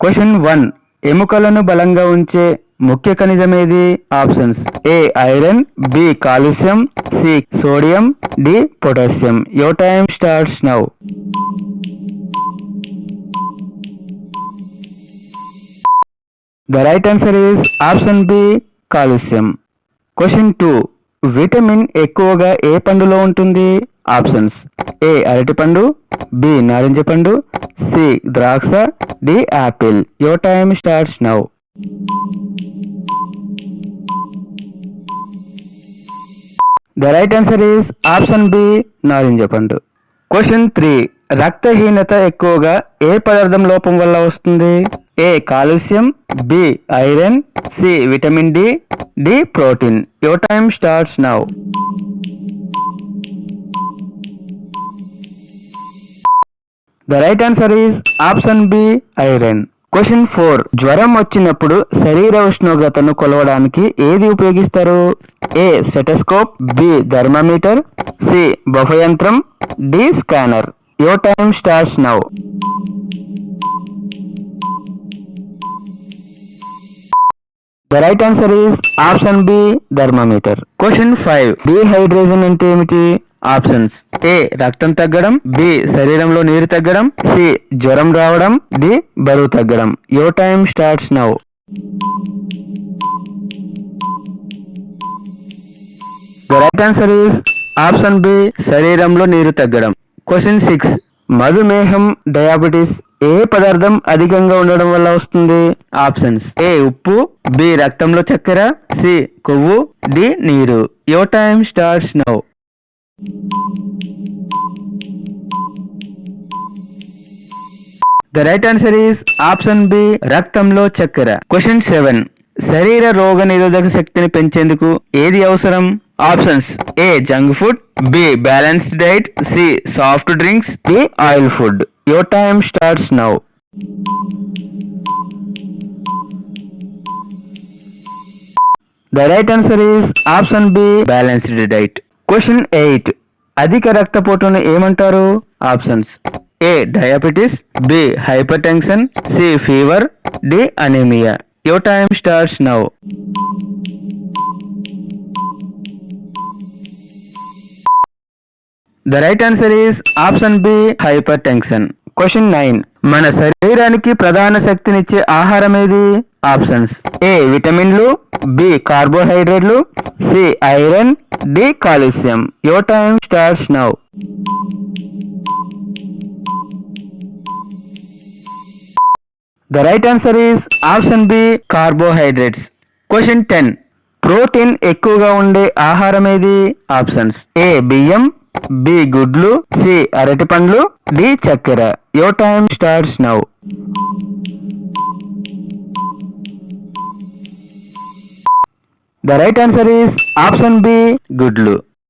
Question 1. ఎముకలను బలంగా ఉంచే ముఖ్య ఖనిజం ఏది? Options A iron, B calcium, C sodium, D potassium. Your time starts now. The right answer is option B calcium. Question 2. Vitamin ఎక్కువగా ఏ పండులో ఉంటుంది? ఆప్షన్స్ ఏ అరటిపండు, బి నారింజ పండు, సి ద్రాక్ష, D apple. Your time starts now. The right answer is option B నారింజ పండు. క్వశ్చన్ 3. రక్తహీనత ఎక్కువగా ఏ పదార్థం లోపం వల్ల వస్తుంది? A calcium, B iron, C vitamin D, D protein. Your time starts now. The right answer is option B iron. Question 4. జ్వరం వచ్చినప్పుడు శరీర ఉష్ణోగ్రతను కొలవడానికి ఏది ఉపయోగిస్తారు? A stethoscope, B thermometer, C బఫ యంత్రం, D scanner. Your time starts now. The right answer is option B thermometer. Question 5. Dehydration అంటే ఏమిటి? ఆప్షన్స్ ఏ రక్తం తగ్గడం, బి శరీరంలో నీరు తగ్గడం, సి జ్వరం రావడం, డి బరువు తగ్గడం. Your time starts now. The right answer is option B శరీరంలో నీరు తగ్గడం. క్వశ్చన్ 6. మధుమేహం డయాబెటీస్ ఏ పదార్థం అధికంగా ఉండడం వల్ల వస్తుంది? ఆప్షన్స్ ఏ ఉప్పు, బి రక్తంలో చక్కెర, సి కొవ్వు, డి నీరు. Your time starts now. The right answer is option B రక్తంలో చక్కెర. క్వశ్చన్ 7. శరీర రోగ నిరోధక శక్తిని పెంచేందుకు ఏది అవసరం? Options A junk food, B balanced diet, C soft drinks, D oil food. Your time starts now. The right answer is option B balanced diet. Question 8. అధిక రక్తపోటును ఏమంటారు? Options A diabetes, B hypertension, C fever, D anaemia. Your time starts now. The right answer is option B hypertension. Question 9. మన శరీరానికి ప్రధాన శక్తినిచ్చే ఆహారం ఏది? Options ఏ విటమిన్లు, బి కార్బోహైడ్రేట్లు, C iron, D calcium. Your time starts now. The right answer is option B carbohydrates. Question 10. Protein ఎక్కువగా ఉండే ఆహారం ఏది? ఆప్షన్స్ ఏ బియ్యం, బి గుడ్లు, సి అరటి పండ్లు, డి చక్కెర. Your time starts now. The right answer is option B గుడ్లు.